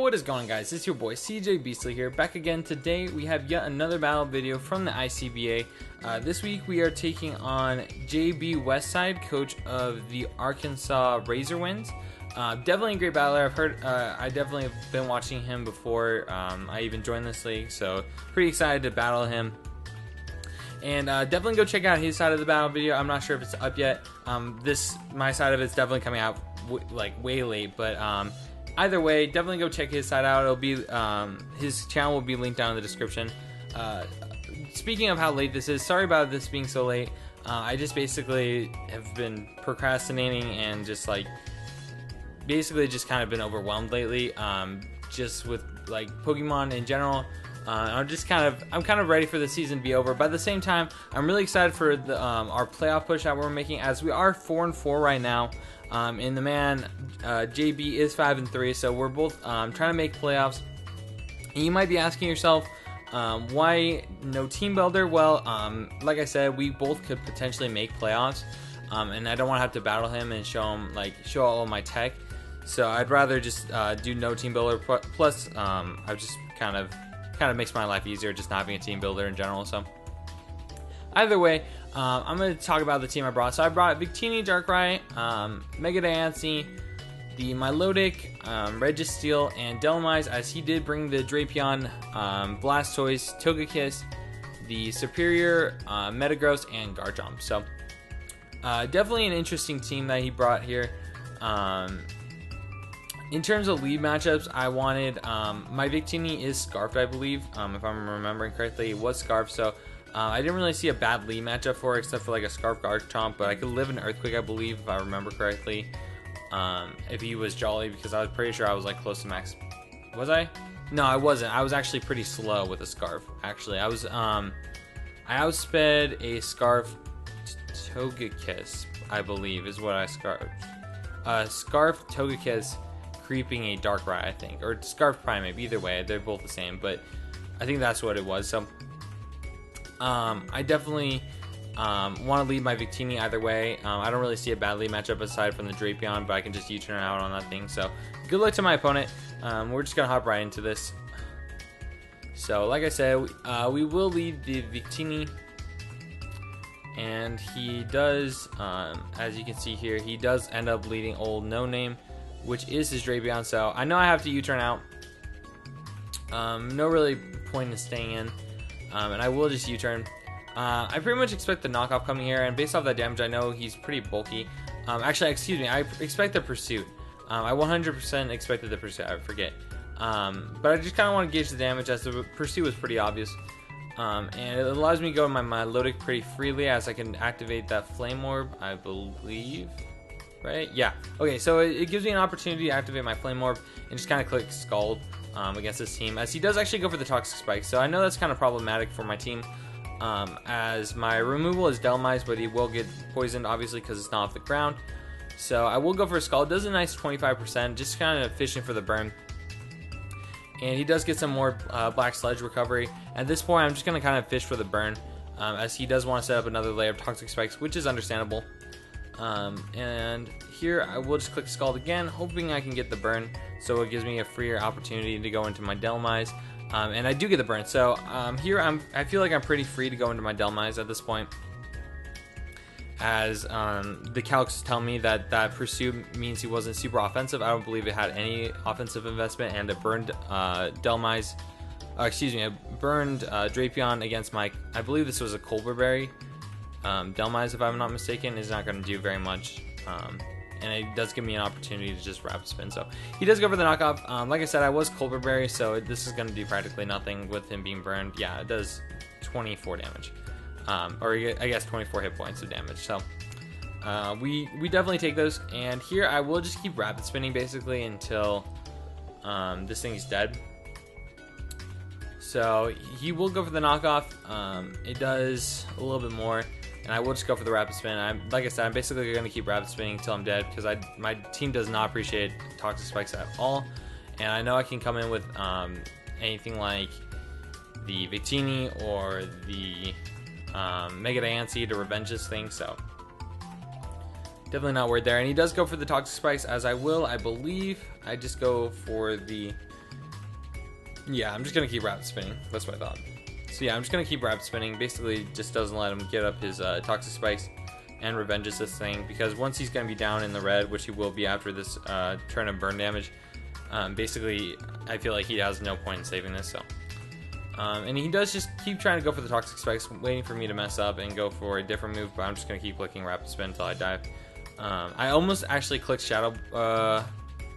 what is going on, guys? It's your boy CJ Beastly here, back again. Today we have yet another battle video from the ICBA. This week we are taking on JB Westside, coach of the Arkansas Razorwinds. Definitely a great battler. I've heard, I definitely have been watching him before I even joined this league, so pretty excited to battle him. And definitely go check out his side of the battle video. I'm not sure if it's up yet. My side of it's definitely coming out way late, but either way, definitely go check his side out. It'll be his channel will be linked down in the description. Speaking of how late this is, sorry about this being so late. I just basically have been procrastinating and just basically just kind of been overwhelmed lately. Just with Pokemon in general. I'm kind of ready for the season to be over, but at the same time, I'm really excited for the our playoff push that we're making, as we are 4-4 right now. And the man JB is 5-3, so we're both trying to make playoffs. And you might be asking yourself, why no team builder? Well, like I said, we both could potentially make playoffs, and I don't want to have to battle him and show all of my tech. So I'd rather just do no team builder. Plus, I've just kind of makes my life easier just not having a team builder in general. So either way, I'm going to talk about the team I brought. So I brought Victini, Darkrai, Mega Diancie, the Milotic, Registeel, and Dhelmise, as he did bring the Drapion, Blastoise, Togekiss, the Superior, Metagross, and Garchomp. So definitely an interesting team that he brought here. In terms of lead matchups, I wanted, my Victini is Scarfed, I believe, if I'm remembering correctly. It was Scarfed, so I didn't really see a bad lead matchup for it, except for a Scarf Garchomp, but I could live in Earthquake, I believe, if I remember correctly, if he was Jolly, because I was pretty sure I was close to max. Was I? No, I wasn't. I was actually pretty slow with a Scarf, actually. I outsped a Scarf Togekiss, I believe, is what I Scarfed. Scarf Togekiss creeping a Darkrai, I think, or Scarf Primeape. Either way, they're both the same, but I think that's what it was. So I definitely want to lead my Victini either way. I don't really see a bad lead matchup aside from the Drapion, but I can just U-turn out on that thing. So good luck to my opponent. We're just gonna hop right into this. So like I said, we will lead the Victini, and he does, as you can see here, he does end up leading old No Name, which is his Drapion. So I know I have to U-turn out. No really point in staying in, and I will just U-turn. I pretty much expect the knockoff coming here, and based off that damage, I know he's pretty bulky. Actually, excuse me, I expect the Pursuit. I 100% expected the Pursuit, I forget. But I just kind of want to gauge the damage, as the Pursuit was pretty obvious. And it allows me to go in my Milotic pretty freely, as I can activate that Flame Orb, I believe. Right? Yeah. Okay, so it gives me an opportunity to activate my Flame Orb and just kind of click Scald against this team, as he does actually go for the Toxic Spike. So I know that's kind of problematic for my team, as my removal is Dhelmise, but he will get poisoned, obviously, because it's not off the ground. So I will go for a Scald. It does a nice 25%, just kind of fishing for the burn. And he does get some more Black Sludge recovery. At this point, I'm just going to kind of fish for the burn, as he does want to set up another layer of Toxic Spikes, which is understandable. And here I will just click Scald again, hoping I can get the burn, so it gives me a freer opportunity to go into my Dhelmise. And I do get the burn, so here I feel like I'm pretty free to go into my Dhelmise at this point, as the calcs tell me that Pursuit means he wasn't super offensive. I don't believe it had any offensive investment, and it burned Dhelmise, a burned Drapion against my, I believe this was a Colberberry. Dhelmise, if I'm not mistaken, is not going to do very much, and it does give me an opportunity to just Rapid Spin. So he does go for the knockoff. Like I said, I was Colberberry, so this is going to do practically nothing with him being burned. Yeah, it does 24 damage, or I guess 24 hit points of damage. So we definitely take those, and here I will just keep Rapid Spinning basically until this thing is dead. So he will go for the knockoff. It does a little bit more, and I will just go for the Rapid Spin. Like I said, I'm basically going to keep Rapid Spinning until I'm dead, because my team does not appreciate Toxic Spikes at all. And I know I can come in with anything like the Victini or the Mega Diancie to revenge this thing, so definitely not worried there. And he does go for the Toxic Spikes, as I will, I believe. I just go for the Yeah, I'm just going to keep rapid spinning. That's what I thought. So yeah, I'm just going to keep rapid spinning. Basically, just doesn't let him get up his Toxic Spikes and revenges this thing. Because once he's going to be down in the red, which he will be after this turn of burn damage, basically, I feel like he has no point in saving this. So, and he does just keep trying to go for the Toxic Spikes, waiting for me to mess up and go for a different move. But I'm just going to keep clicking rapid spin until I die. I almost actually clicked Shadow...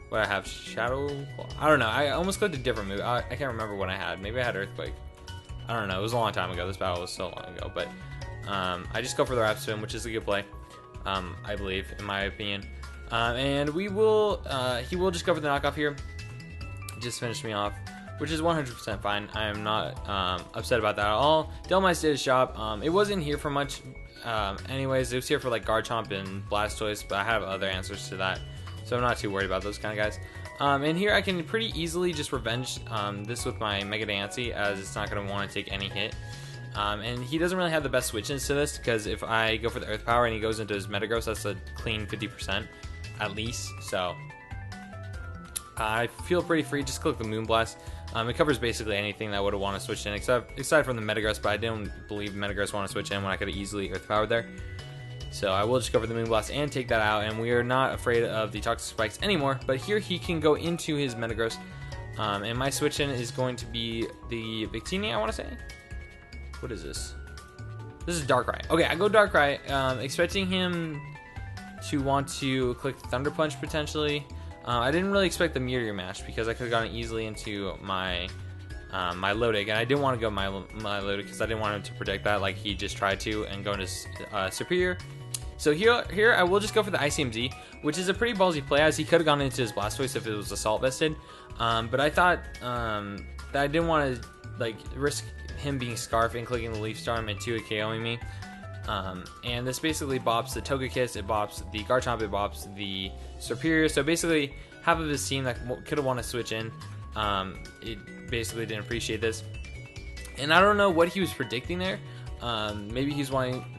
what I have? Shadow... I don't know. I almost clicked a different move. I can't remember what I had. Maybe I had Earthquake. I don't know. It was a long time ago. This battle was so long ago. But I just go for the rapid spin, which is a good play. I believe, in my opinion. And we will... he will just go for the knockoff here. Just finish me off, which is 100% fine. I am not upset about that at all. Delmice did his job. It wasn't here for much. Anyways, it was here for like Garchomp and Blastoise, but I have other answers to that, so I'm not too worried about those kind of guys. And here I can pretty easily just revenge this with my Mega Diancie, as it's not going to want to take any hit. And he doesn't really have the best switch into this, because if I go for the Earth Power and he goes into his Metagross, that's a clean 50% at least. So I feel pretty free. Just click the Moonblast. It covers basically anything that would have wanted to switch in, aside from the Metagross, but I didn't believe Metagross want to switch in when I could have easily Earth Powered there. So I will just go for the Moonblast and take that out, and we are not afraid of the Toxic Spikes anymore. But here he can go into his Metagross, and my switch in is going to be the Victini, I want to say. What is this? This is Darkrai. Okay, I go Darkrai, expecting him to want to click Thunder Punch potentially. I didn't really expect the Meteor Mash, because I could have gotten easily into my my Lodic, and I didn't want to go my Lodic because I didn't want him to predict that like he just tried to and go into Superior. So here I will just go for the ICMZ, which is a pretty ballsy play, as he could have gone into his Blastoise if it was Assault Vested. But I thought that I didn't want to like risk him being Scarf and clicking the Leaf Storm and 2 KOing me. And this basically bops the Togekiss, it bops the Garchomp, it bops the Superior. So basically, half of his team that could have wanted to switch in, it basically didn't appreciate this. And I don't know what he was predicting there. Maybe he's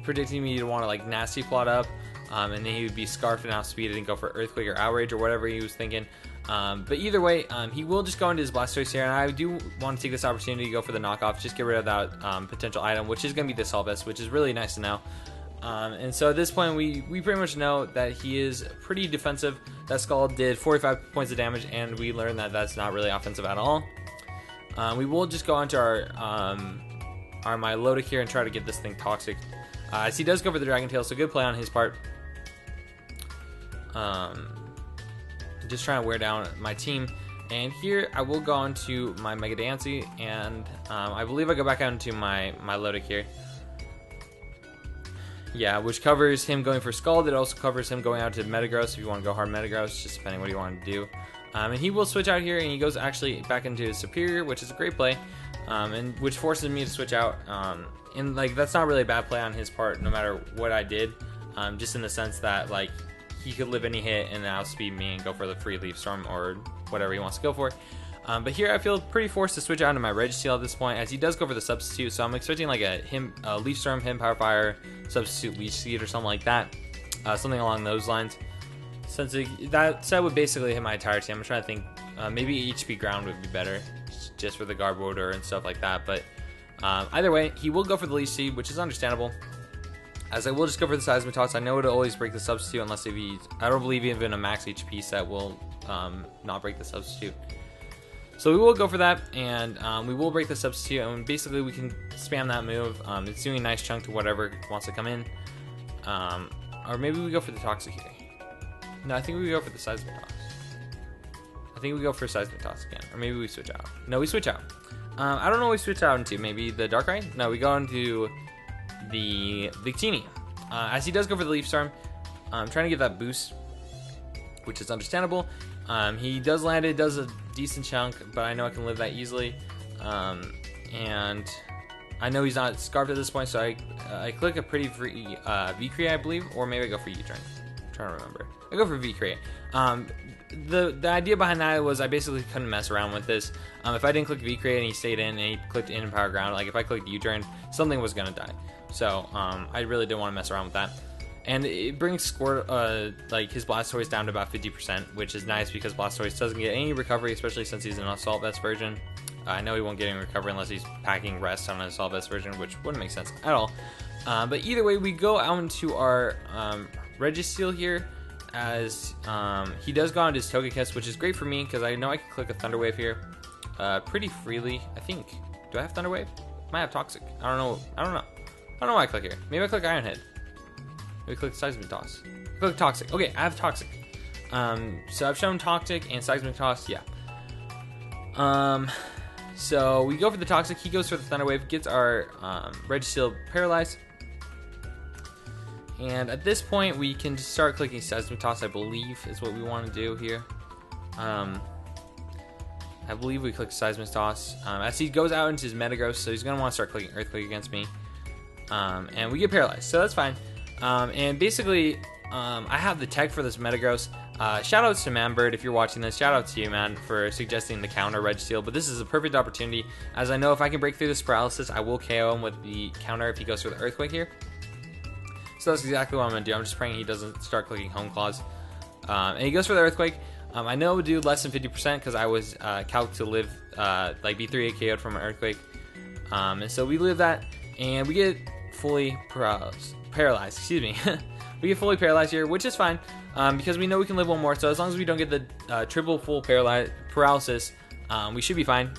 predicting me to want to like Nasty Plot up, and then he would be Scarf and outspeed it and go for Earthquake or Outrage or whatever he was thinking. But either way, he will just go into his Blastoise here, and I do want to take this opportunity to go for the knockoff, just get rid of that potential item, which is going to be the Assault Vest, which is really nice to know. And so at this point, we pretty much know that he is pretty defensive. That Skull did 45 points of damage, and we learned that that's not really offensive at all. We will just go onto our Milotic here and try to get this thing toxic. As he does go for the Dragon Tail, so good play on his part. Just trying to wear down my team. And here I will go on to my Mega Diancie, and I believe I go back out into my Lodic here. Yeah, which covers him going for Scald. It also covers him going out to Metagross if you want to go hard Metagross, just depending what you want to do. And he will switch out here, and he goes actually back into his Superior, which is a great play, and which forces me to switch out. And like that's not really a bad play on his part, no matter what I did. Just in the sense that like he could live any hit and then outspeed me and go for the free Leaf Storm or whatever he wants to go for. But here I feel pretty forced to switch out into my Registeel at this point, as he does go for the Substitute, so I'm expecting like a Leaf Storm, him Power Fire, Substitute Leech Seed or something like that. Something along those lines. Since that set would basically hit my entire team, I'm trying to think, maybe HP Ground would be better, just for the Garb Order and stuff like that. But either way, he will go for the Leech Seed, which is understandable. As I will just go for the Seismitoss. I know it'll always break the Substitute unless if I don't believe even a max HP set will not break the Substitute. So we will go for that, and we will break the Substitute, and basically we can spam that move. It's doing a nice chunk to whatever wants to come in. Or maybe we go for the Toxic here. No, I think we go for the Seismitoss. I think we go for Seismitoss again. Or maybe we switch out. No, we switch out. I don't know what we switch out into. Maybe the Darkrai? No, we go into the Victini. As he does go for the Leaf Storm, I'm trying to get that boost, which is understandable. He does land it, does a decent chunk, but I know I can live that easily. And I know he's not Scarfed at this point, so I click a pretty free V-Create, I believe, or maybe I go for U-Turn. I'm trying to remember. I go for V-Create. The idea behind that was I basically couldn't mess around with this. If I didn't click V-Create and he stayed in and he clicked in and Power Ground, like if I clicked U-Turn, something was going to die. So I really didn't want to mess around with that. And it brings like his Blastoise down to about 50%, which is nice because Blastoise doesn't get any recovery, especially since he's an Assault Vest version. I know he won't get any recovery unless he's packing Rest on an Assault Vest version, which wouldn't make sense at all. But either way, we go out into our Registeel here, as he does go on his Togekiss, which is great for me because I know I can click a Thunder Wave here pretty freely. I think. Do I have Thunder Wave? Might have Toxic. I don't know. I don't know why I click here. Maybe I click Iron Head. Maybe I click Seismic Toss. I click Toxic. Okay, I have Toxic. So I've shown Toxic and Seismic Toss. Yeah. So we go for the Toxic. He goes for the Thunder Wave. Gets our Registeel paralyzed. And at this point, we can just start clicking Seismic Toss, I believe, is what we want to do here. I believe we click Seismic Toss. As he goes out into his Metagross, so he's going to want to start clicking Earthquake against me. And we get paralyzed, so that's fine. And basically, I have the tech for this Metagross. Shout out to Manbird if you're watching this. Shout out to you, man, for suggesting the counter Registeel. But this is a perfect opportunity, as I know if I can break through this paralysis, I will KO him with the counter if he goes for the Earthquake here. So that's exactly what I'm going to do. I'm just praying he doesn't start clicking Home Claws. And he goes for the Earthquake. I know it would do less than 50% because I was calced to live, like be 3-8 KO'd from an Earthquake. And so we live that, and we get fully paralyzed. Excuse me. We get fully paralyzed here, which is fine because we know we can live one more. So as long as we don't get the triple full paralysis, we should be fine.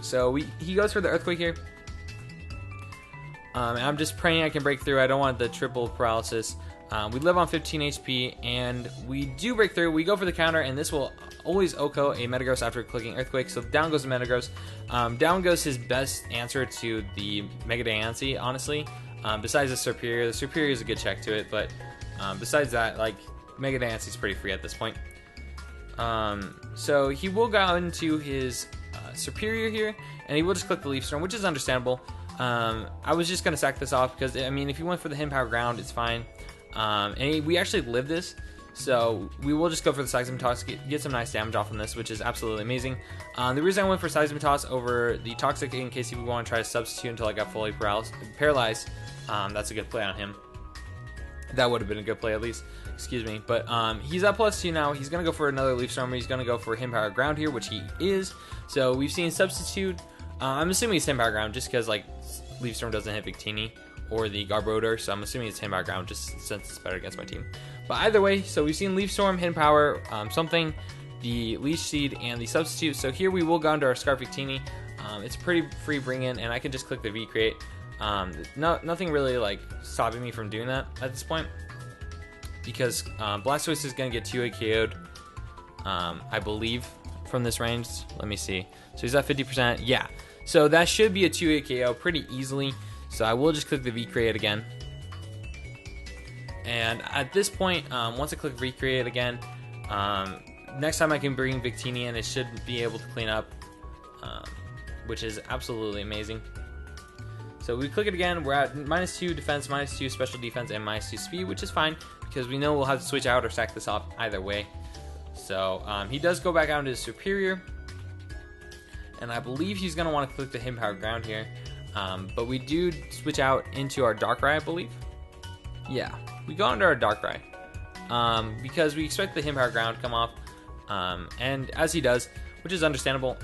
So he goes for the Earthquake here. And I'm just praying I can break through. I don't want the triple paralysis. We live on 15 HP, and we do break through. We go for the counter, and this will always OHKO a Metagross after clicking Earthquake. So down goes the Metagross. Down goes his best answer to the Mega Diancie, honestly. Besides the Serperior is a good check to it, but besides that, like, Mega Diancie is pretty free at this point. So he will go into his Serperior here, and he will just click the Leaf Storm, which is understandable. I was just going to sack this off because, I mean, if you went for the Hidden Power Ground, it's fine. And we actually live this, so we will just go for the Seismic Toss, get some nice damage off from this, which is absolutely amazing. The reason I went for Seismic Toss over the Toxic, in case you want to try to substitute until I got fully paralyzed, that's a good play on him. That would have been a good play at least, excuse me. But he's at +2 now. He's going to go for another Leaf Storm. He's going to go for Hidden Power Ground here, which he is. So we've seen substitute. I'm assuming it's Hidden Power Ground just because, like, Leaf Storm doesn't hit Victini or the Garbodor, so I'm assuming it's Hidden Power Ground just since it's better against my team. But either way, so we've seen Leaf Storm, Hidden Power, something, the Leech Seed, and the Substitute. So here we will go into our Scarf Victini. It's pretty free bring in, and I can just click the V-Create. Nothing really, like, stopping me from doing that at this point, because Blastoise is going to get 2-8 KO'd, I believe, from this range. Let me see. So he's at 50%. Yeah. So that should be a 2-8 KO pretty easily. So I will just click the V-Create again. And at this point, once I click V-Create again, next time I can bring Victini in, it should be able to clean up, which is absolutely amazing. So we click it again, we're at -2 defense, -2 special defense, and -2 speed, which is fine, because we know we'll have to switch out or sack this off either way. So he does go back out into his Superior, and I believe he's going to want to click the Hidden Power Ground here. But we do switch out into our Darkrai, I believe. Yeah, we go into our Darkrai, because we expect the Hidden Power Ground to come off, and as he does, which is understandable,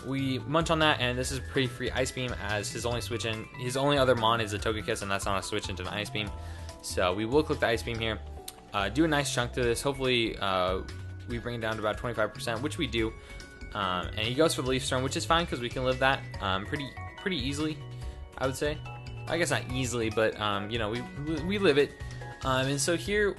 we munch on that, and this is pretty free Ice Beam, as his only other Mon is a Togekiss, and that's not a switch into an Ice Beam. So we will click the Ice Beam here, do a nice chunk to this. Hopefully we bring it down to about 25%, which we do. And he goes for the Leaf Storm, which is fine because we can live that pretty easily, I would say. I guess not easily, but you know, we live it. And so here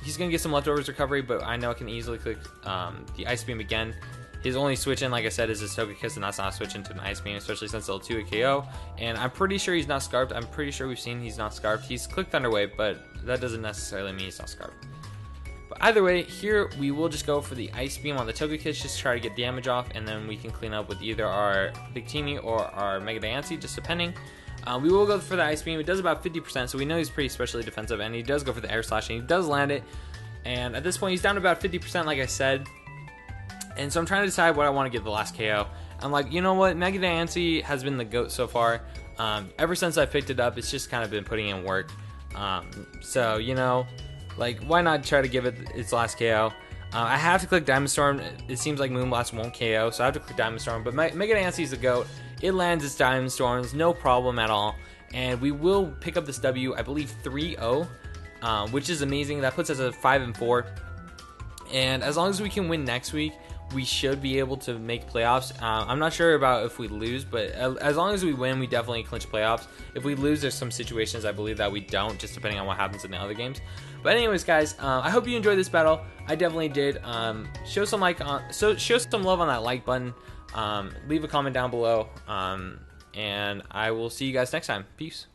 he's gonna get some leftovers recovery, but I know I can easily click the Ice Beam again. His only switch in, like I said, is his Togekiss, and that's not a switch into an Ice Beam, especially since it'll 2-8 KO. And I'm pretty sure he's not Scarfed. I'm pretty sure we've seen he's not Scarfed. He's clicked Thunder Wave, but that doesn't necessarily mean he's not Scarfed. But either way, here we will just go for the Ice Beam on the Togekiss, just try to get damage off, and then we can clean up with either our Victini or our Mega Diancie, just depending. We will go for the Ice Beam. It does about 50%, so we know he's pretty specially defensive, and he does go for the Air Slash, and he does land it. And at this point, he's down to about 50%, like I said. And so I'm trying to decide what I want to get the last KO. I'm like, you know what? Mega Diancie has been the GOAT so far. Ever since I picked it up, it's just kind of been putting in work. So, you know, like, why not try to give it its last KO? I have to click Diamond Storm. It seems like Moonblast won't KO, so I have to click Diamond Storm. But Mega Nancy's the GOAT. It lands its Diamond Storms, no problem at all. And we will pick up this W, I believe 3-0, which is amazing. That puts us at 5-4. And as long as we can win next week, we should be able to make playoffs. I'm not sure about if we lose, but as long as we win, we definitely clinch playoffs. If we lose, there's some situations I believe that we don't, just depending on what happens in the other games. But anyways, guys, I hope you enjoyed this battle. I definitely did. Show some show some love on that like button. Leave a comment down below, and I will see you guys next time. Peace.